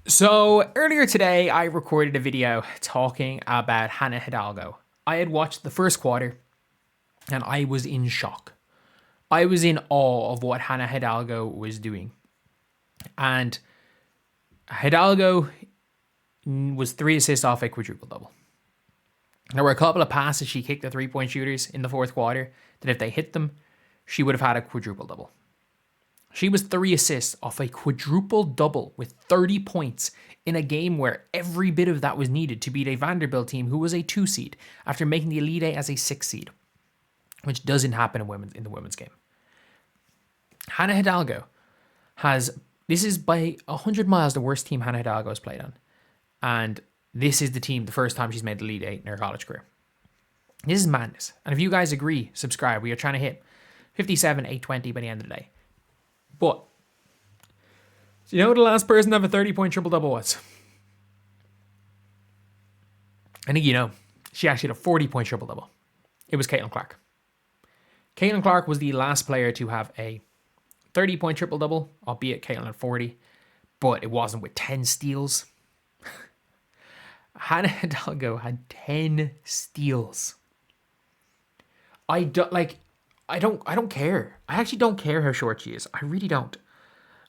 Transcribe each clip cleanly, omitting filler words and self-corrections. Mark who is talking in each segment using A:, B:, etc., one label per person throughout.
A: So earlier today, I recorded a video talking about Hannah Hidalgo. I had watched the first quarter and I was in shock. I was in awe of what Hannah Hidalgo was doing. And Hidalgo was 3 assists off a quadruple double. There were a couple of passes she kicked the 3-point shooters in the fourth quarter that if they hit them, she would have had a quadruple double. She was 3 assists off a quadruple double with 30 points in a game where every bit of that was needed to beat a Vanderbilt team who was a 2 seed after making the Elite Eight as a 6 seed, which doesn't happen in the women's game. Hannah Hidalgo this is by 100 miles the worst team Hannah Hidalgo has played on. And this is the first time she's made the Elite Eight in her college career. This is madness. And if you guys agree, subscribe. We are trying to hit 57,820 by the end of the day. But, do you know who the last person to have a 30-point triple-double was? I think you know. She actually had a 40-point triple-double. It was Caitlin Clark. Caitlin Clark was the last player to have a 30-point triple-double, albeit Caitlin had 40, but it wasn't with 10 steals. Hannah Hidalgo had 10 steals. I don't care. I actually don't care how short she is. I really don't.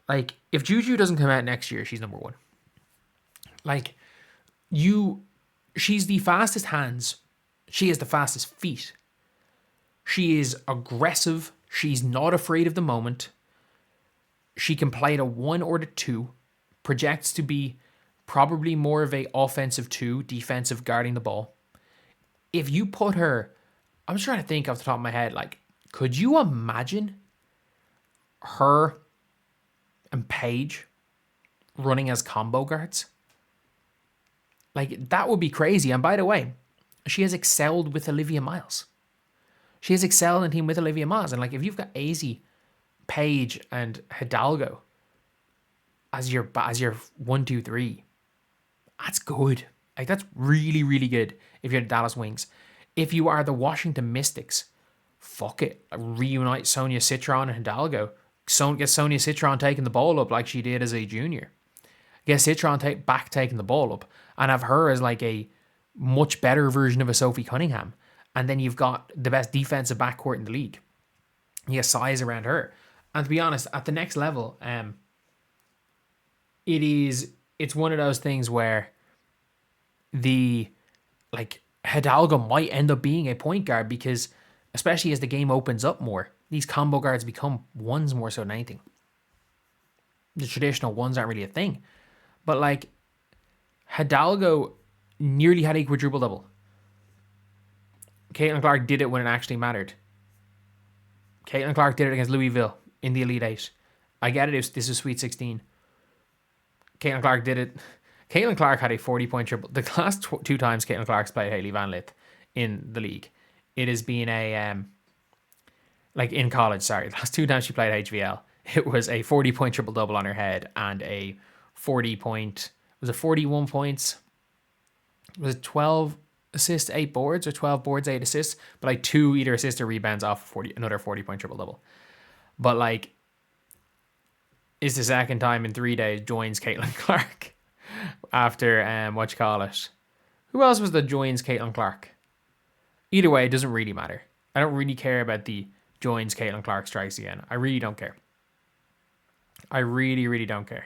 A: Like, if Juju doesn't come out next year, she's number one. Like, she's the fastest hands. She has the fastest feet. She is aggressive. She's not afraid of the moment. She can play at a 1 or a 2. Projects to be probably more of a offensive 2, defensive guarding the ball. If you put her, I'm just trying to think off the top of my head, like, could you imagine her and Paige running as combo guards? Like, that would be crazy. And by the way, she has excelled with Olivia Miles. She has excelled in team with Olivia Miles. And like, if you've got AZ, Paige, and Hidalgo as your 1, 2, 3, that's good. Like, that's really, really good if you're the Dallas Wings. If you are the Washington Mystics, fuck it. Reunite Sonia Citron and Hidalgo. Get Sonia Citron taking the ball up like she did as a junior. Get Citron taking the ball up and have her as like a much better version of a Sophie Cunningham. And then you've got the best defensive backcourt in the league. You have size around her. And to be honest, at the next level, it's one of those things where Hidalgo might end up being a point guard because, especially as the game opens up more, these combo guards become ones more so than anything. The traditional ones aren't really a thing. But like, Hidalgo nearly had a quadruple double. Caitlin Clark did it when it actually mattered. Caitlin Clark did it against Louisville in the Elite Eight. I get it, this is Sweet 16. Caitlin Clark did it. Caitlin Clark had a 40-point triple. The last 2 times Caitlin Clark's played Hailey Van Lith in the league, it has been in college, sorry. The last 2 times she played HVL, it was a 40-point triple-double on her head and a 40-point, was it 41 points? Was it 12 assists, 8 boards, or 12 boards, 8 assists? But like 2 either assists or rebounds off another 40-point triple-double. But like, it's the second time in 3 days joins Caitlin Clark after, who else was that joins Caitlin Clark? Either way, it doesn't really matter. I don't really care about the joins Caitlin Clark strikes again. I really don't care. I really, really don't care.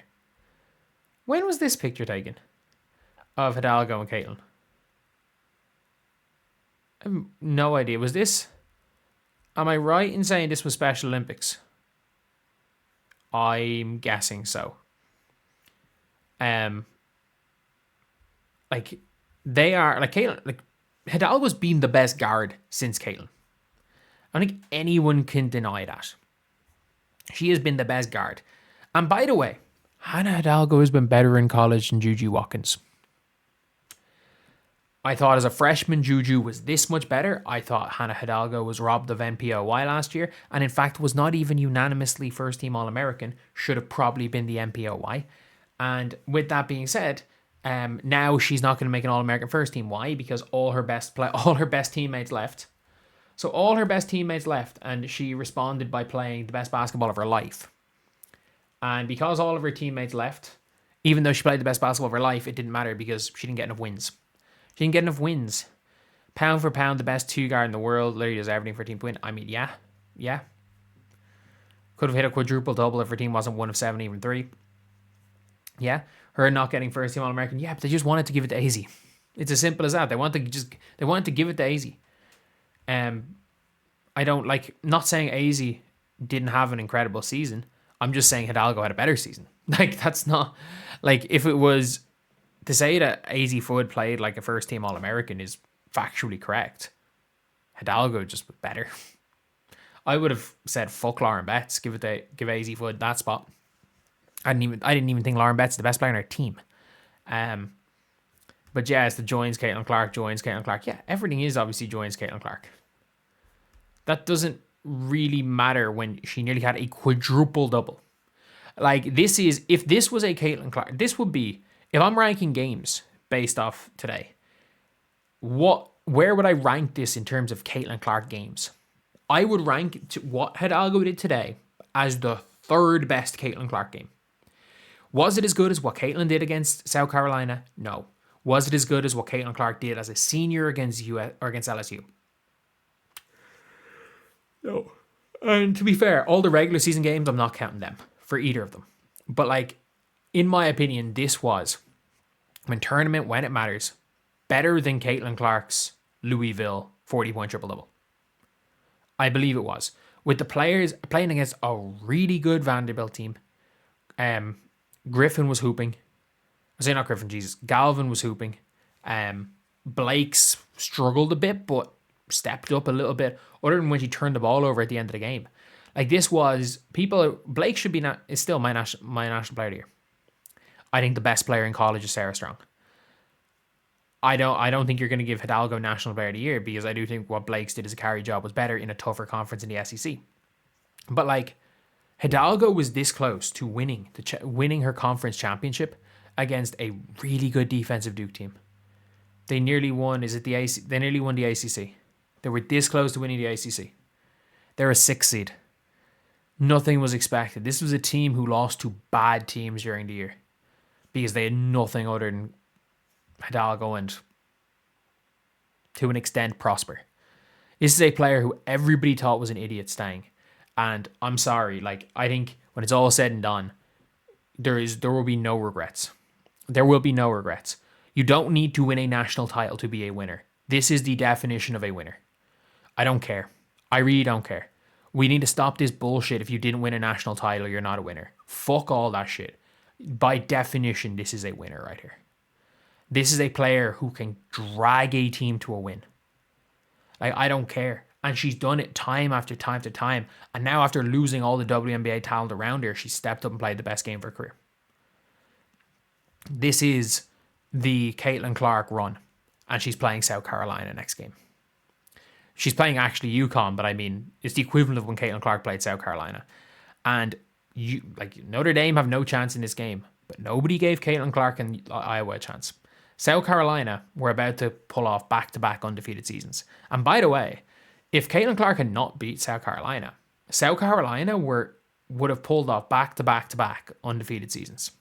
A: When was this picture taken of Hidalgo and Caitlin? I have no idea. Was this... Am I right in saying this was Special Olympics? I'm guessing so. They are... Caitlin... Hidalgo's been the best guard since Caitlin. I don't think anyone can deny that. She has been the best guard. And by the way, Hannah Hidalgo has been better in college than Juju Watkins. I thought as a freshman, Juju was this much better. I thought Hannah Hidalgo was robbed of MPOY last year, and in fact was not even unanimously first-team All-American. Should have probably been the MPOY. And with that being said, now she's not going to make an All-American first team. Why? Because all her best teammates left. So all her best teammates left, and she responded by playing the best basketball of her life. And because all of her teammates left, Even though she played the best basketball of her life, it didn't matter because she didn't get enough wins. She didn't get enough wins. Pound for pound, the best 2 guard in the world, literally does everything for a team to win. I mean, yeah. Could have hit a quadruple double if her team wasn't 1 of 7, even 3. Yeah. Her not getting first team All-American. Yeah, but they just wanted to give it to AZ. It's as simple as that. They wanted to give it to AZ. I don't not saying AZ didn't have an incredible season. I'm just saying Hidalgo had a better season. That's not if it was to say that AZ Fudd played like a first team All-American is factually correct. Hidalgo just was better. I would have said fuck Lauren Betts, give AZ Fudd that spot. I didn't even think Lauren Betts is the best player on our team. But yeah, it's the joins Caitlin Clark. Yeah, everything is obviously joins Caitlin Clark. That doesn't really matter when she nearly had a quadruple double. If this was a Caitlin Clark, this would be, if I'm ranking games based off today, where would I rank this in terms of Caitlin Clark games? I would rank what Hidalgo did today as the 3rd best Caitlin Clark game. Was it as good as what Caitlin did against South Carolina? No. Was it as good as what Caitlin Clark did as a senior against LSU? No. And to be fair, all the regular season games, I'm not counting them for either of them. But in my opinion, this was, when it matters, better than Caitlin Clark's Louisville 40-point triple-double. I believe it was. With the players playing against a really good Vanderbilt team, Griffin was hooping. I say not Griffin, Jesus. Galvin was hooping. Blake's struggled a bit, but stepped up a little bit, other than when she turned the ball over at the end of the game. This was Blake should be is still my national player of the year. I think the best player in college is Sarah Strong. I don't think you're going to give Hidalgo national player of the year, because I do think what Blake's did as a carry job was better in a tougher conference in the SEC. But Hidalgo was this close to winning her conference championship against a really good defensive Duke team. They nearly won. They nearly won the ACC. They were this close to winning the ACC. They're a 6th seed. Nothing was expected. This was a team who lost to bad teams during the year because they had nothing other than Hidalgo and, to an extent, Prosper. This is a player who everybody thought was an idiot staying. And I'm sorry, I think when it's all said and done, there will be no regrets. There will be no regrets. You don't need to win a national title to be a winner. This is the definition of a winner. I don't care. I really don't care. We need to stop this bullshit. If you didn't win a national title, you're not a winner. Fuck all that shit. By definition, this is a winner right here. This is a player who can drag a team to a win. I don't care. And she's done it time after time after time. And now, after losing all the WNBA talent around her, she stepped up and played the best game of her career. This is the Caitlin Clark run. And she's playing South Carolina next game. She's playing actually UConn, but I mean, it's the equivalent of when Caitlin Clark played South Carolina. And Notre Dame have no chance in this game, but nobody gave Caitlin Clark and Iowa a chance. South Carolina were about to pull off back-to-back undefeated seasons. And by the way, if Caitlin Clark had not beat South Carolina would have pulled off back-to-back undefeated seasons,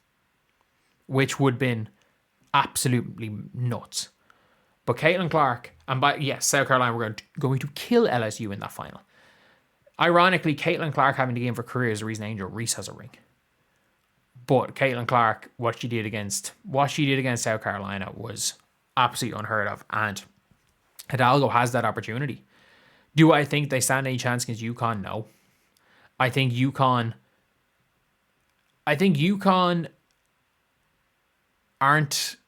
A: which would have been absolutely nuts. But Caitlin Clark, South Carolina were going to kill LSU in that final. Ironically, Caitlin Clark having the game for career is the reason Angel Reese has a ring. But Caitlin Clark, what she did against South Carolina was absolutely unheard of. And Hidalgo has that opportunity. Do I think they stand any chance against UConn? No. I think UConn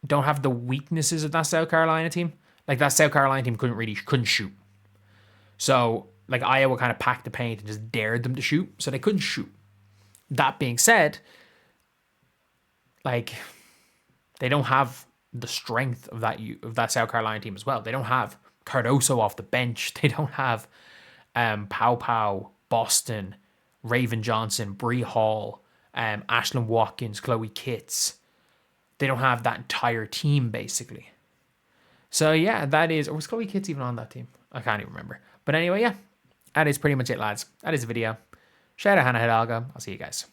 A: don't have the weaknesses of that South Carolina team. That South Carolina team couldn't shoot. So Iowa kind of packed the paint and just dared them to shoot, so they couldn't shoot. That being said, they don't have the strength of that South Carolina team as well. They don't have Cardoso off the bench. They don't have Pow Pow, Boston, Raven Johnson, Bree Hall, Ashlyn Watkins, Chloe Kitts. They don't have that entire team, basically. So yeah, that is... Or was Chloe Kitts even on that team? I can't even remember. But anyway, yeah. That is pretty much it, lads. That is the video. Shout out Hannah Hidalgo. I'll see you guys.